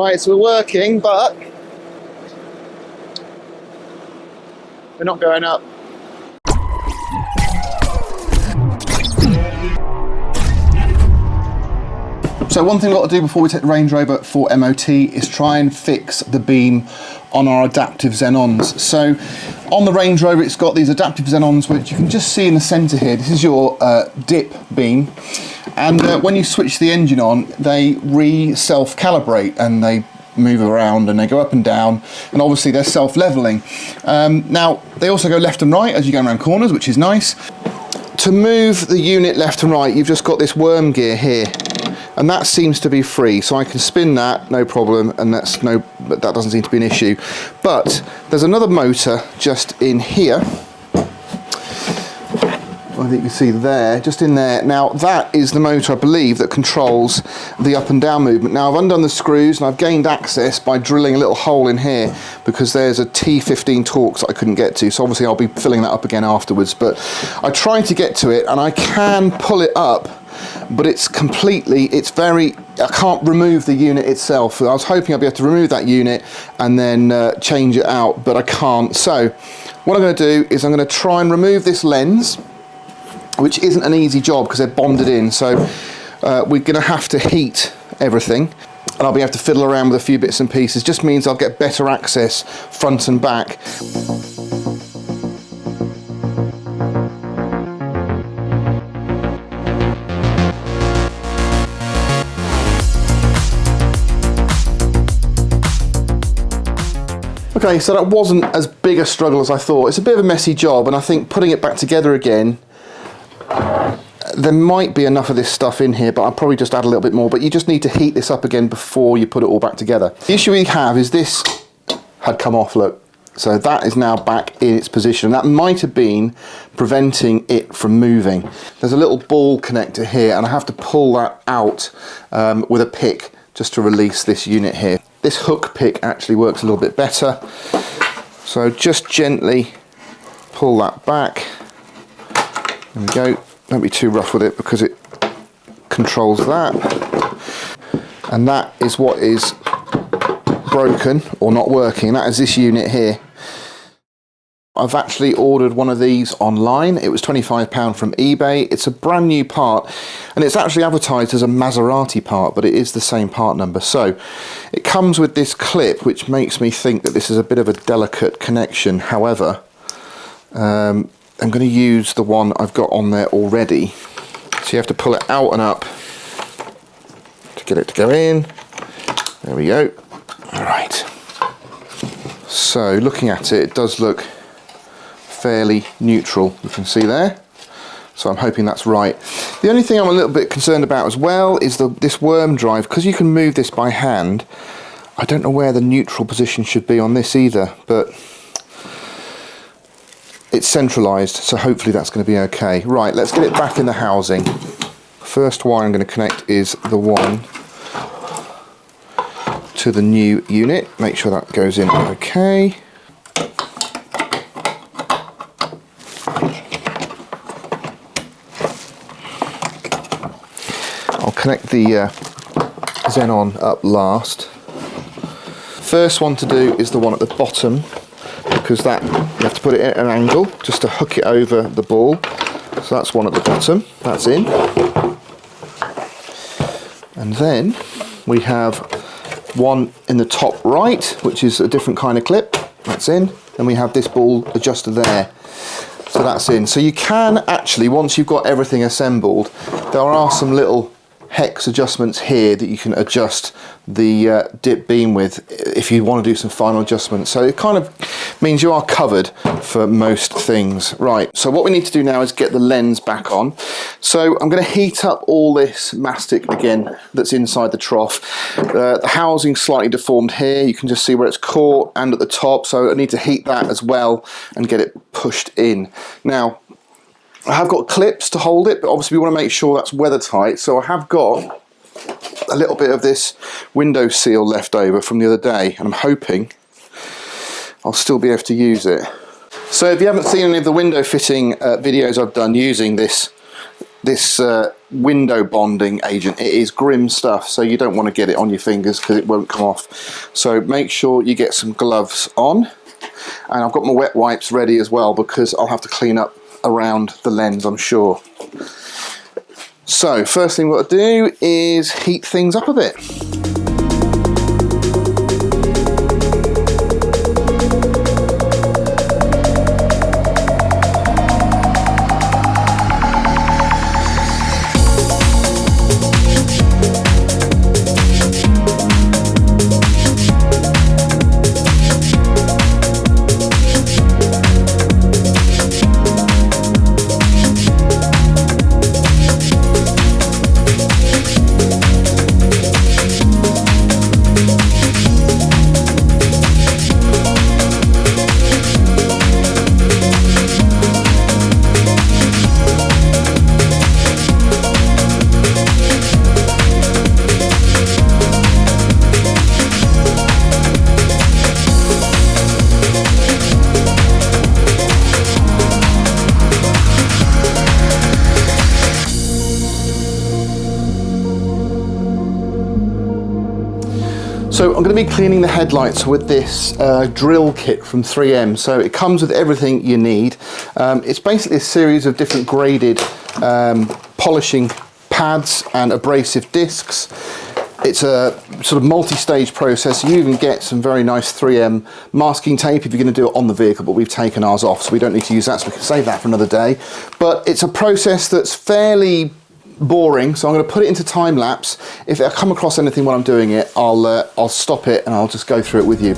Right, so we're working, but we're not going up. So one thing we've got to do before we take the Range Rover for MOT is try and fix the beam on our Adaptive Xenons. So on the Range Rover, it's got these Adaptive Xenons, which you can just see in the centre here. This is your dip beam. And when you switch the engine on, they self-calibrate and they move around and they go up and down, and obviously they're self-leveling. Now, they also go left and right as you go around corners, which is nice. To move the unit left and right, you've just got this worm gear here. And that seems to be free, so I can spin that, no problem, and that doesn't seem to be an issue. But there's another motor just in here. I think you can see there, just in there. Now that is the motor, I believe, that controls the up and down movement. Now I've undone the screws and I've gained access by drilling a little hole in here because there's a T15 Torx that I couldn't get to, so obviously I'll be filling that up again afterwards. But I tried to get to it and I can pull it up, but I can't remove the unit itself. I was hoping I'd be able to remove that unit and then change it out, but I can't. So what I'm going to do is I'm going to try and remove this lens, which isn't an easy job because they're bonded in. So we're going to have to heat everything, and I'll be able to fiddle around with a few bits and pieces. Just means I'll get better access front and back. Okay, so that wasn't as big a struggle as I thought. It's a bit of a messy job, and I think putting it back together again, there might be enough of this stuff in here, but I'll probably just add a little bit more. But you just need to heat this up again before you put it all back together. The issue we have is this had come off, look. So that is now back in its position. That might have been preventing it from moving. There's a little ball connector here, and I have to pull that out with a pick just to release this unit here. This hook pick actually works a little bit better. So just gently pull that back. There we go. Don't be too rough with it because it controls that. And that is what is broken or not working. That is this unit here. I've actually ordered one of these online. It was £25 from eBay. It's a brand new part, and it's actually advertised as a Maserati part, but it is the same part number. So it comes with this clip, which makes me think that this is a bit of a delicate connection. However, I'm going to use the one I've got on there already. So you have to pull it out and up to get it to go in. There we go. All right. So looking at it, it does look fairly neutral, you can see there. So I'm hoping that's right. The only thing I'm a little bit concerned about as well is this worm drive, because you can move this by hand. I don't know where the neutral position should be on this either, but it's centralized, so hopefully that's going to be okay. Right, let's get it back in the housing. First wire I'm going to connect is the one to the new unit. Make sure that goes in okay. I'll connect the Xenon up last. First one to do is the one at the bottom, because that you have to put it at an angle just to hook it over the ball. So that's one at the bottom, that's in. And then we have one in the top right, which is a different kind of clip, that's in. Then we have this ball adjuster there, so that's in. So you can actually, once you've got everything assembled, there are some little hex adjustments here that you can adjust the dip beam with if you want to do some final adjustments. So it kind of means you are covered for most things. Right, so what we need to do now is get the lens back on. So I'm going to heat up all this mastic again that's inside the trough. The housing's slightly deformed here. You can just see where it's caught and at the top, so I need to heat that as well and get it pushed in. Now, I have got clips to hold it, but obviously we want to make sure that's weather tight. So I have got a little bit of this window seal left over from the other day, and I'm hoping I'll still be able to use it. So if you haven't seen any of the window fitting videos I've done using this this window bonding agent. It is grim stuff, so you don't want to get it on your fingers because it won't come off. So make sure you get some gloves on, and I've got my wet wipes ready as well because I'll have to clean up around the lens, I'm sure. So first thing we've got to do is heat things up a bit. So I'm going to be cleaning the headlights with this drill kit from 3M. So it comes with everything you need. It's basically a series of different graded polishing pads and abrasive discs. It's a sort of multi-stage process. You even get some very nice 3M masking tape if you're going to do it on the vehicle, but we've taken ours off, so we don't need to use that, so we can save that for another day. But it's a process that's fairly boring, so I'm going to put it into time lapse. If I come across anything while I'm doing it, I'll stop it and I'll just go through it with you.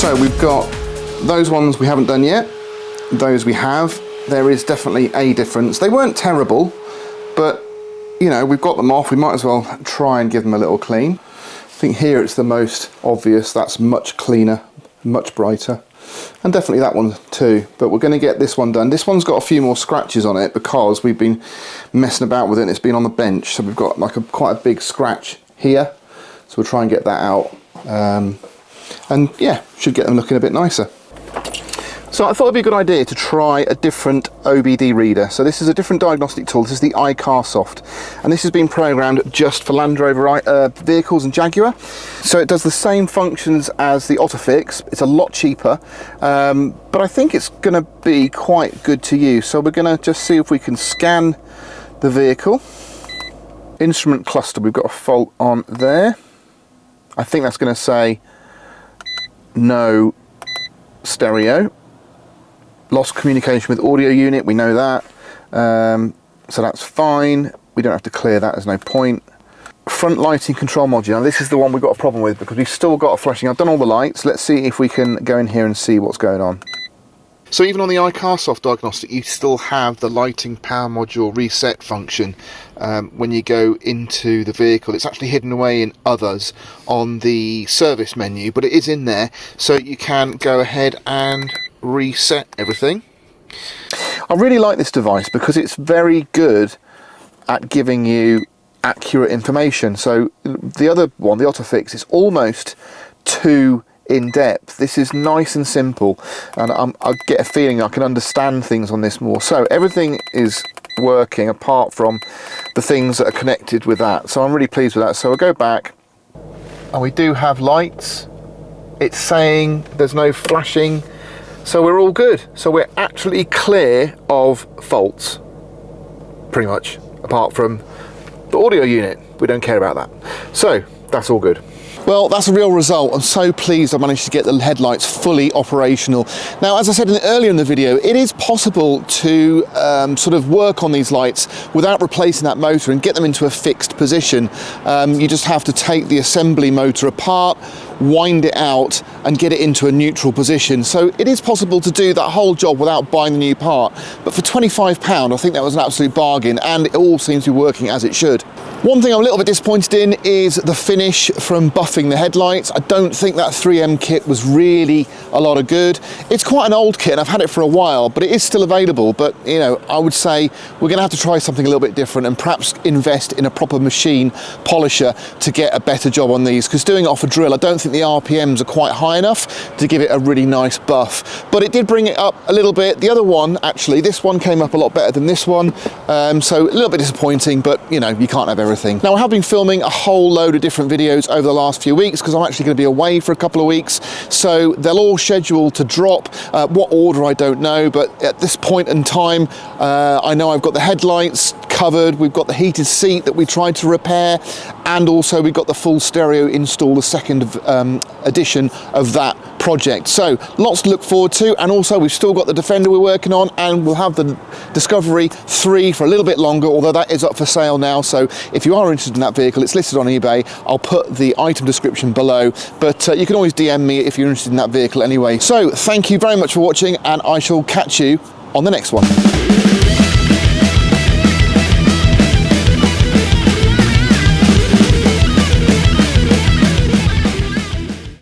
So we've got those ones we haven't done yet, those we have. There is definitely a difference. They weren't terrible, but you know, we've got them off, we might as well try and give them a little clean. I think here it's the most obvious. That's much cleaner, much brighter, and definitely that one too. But we're going to get this one done. This one's got a few more scratches on it because we've been messing about with it and it's been on the bench, so we've got like quite a big scratch here, so we'll try and get that out. And yeah, should get them looking a bit nicer. So I thought it'd be a good idea to try a different OBD reader. So this is a different diagnostic tool. This is the iCarsoft, and this has been programmed just for Land Rover vehicles and Jaguar. So it does the same functions as the Autofix. It's a lot cheaper, but I think it's going to be quite good to use. So we're going to just see if we can scan the vehicle. Instrument cluster, we've got a fault on there. I think that's going to say no stereo. Lost communication with audio unit, we know that. So that's fine. We don't have to clear that, there's no point. Front lighting control module. Now this is the one we've got a problem with because we've still got a flashing. I've done all the lights. Let's see if we can go in here and see what's going on. So even on the iCarsoft diagnostic, you still have the lighting power module reset function when you go into the vehicle. It's actually hidden away in others on the service menu, but it is in there, so you can go ahead and reset everything. I really like this device because it's very good at giving you accurate information. So the other one, the Autofix, is almost too in-depth. This is nice and simple, and I get a feeling I can understand things on this more. So everything is working apart from the things that are connected with that, so I'm really pleased with that. So we'll go back, and we do have lights. It's saying there's no flashing, so we're all good. So we're actually clear of faults, pretty much, apart from the audio unit. We don't care about that. So that's all good. Well, that's a real result. I'm so pleased I managed to get the headlights fully operational. Now, as I said earlier in the video, it is possible to sort of work on these lights without replacing that motor and get them into a fixed position. You just have to take the assembly motor apart, wind it out and get it into a neutral position. So it is possible to do that whole job without buying the new part. But for £25, I think that was an absolute bargain, and it all seems to be working as it should. One thing I'm a little bit disappointed in is the finish from buffing the headlights. I don't think that 3M kit was really a lot of good. It's quite an old kit and I've had it for a while, but it is still available. But you know, I would say we're going to have to try something a little bit different and perhaps invest in a proper machine polisher to get a better job on these, because doing it off a drill, I don't think the RPMs are quite high enough to give it a really nice buff. But it did bring it up a little bit. The other one, actually, this one came up a lot better than this one. So a little bit disappointing, but you know, you can't have everything. Now, I have been filming a whole load of different videos over the last few weeks because I'm actually going to be away for a couple of weeks, so they'll all scheduled to drop. What order, I don't know, but at this point in time, I know I've got the headlights covered, we've got the heated seat that we tried to repair, and also we've got the full stereo install, the second edition of that project. So lots to look forward to, and also we've still got the Defender we're working on, and we'll have the Discovery 3 for a little bit longer, although that is up for sale now. So if you are interested in that vehicle, it's listed on eBay. I'll put the item description below, but you can always DM me if you're interested in that vehicle anyway. So thank you very much for watching, and I shall catch you on the next one.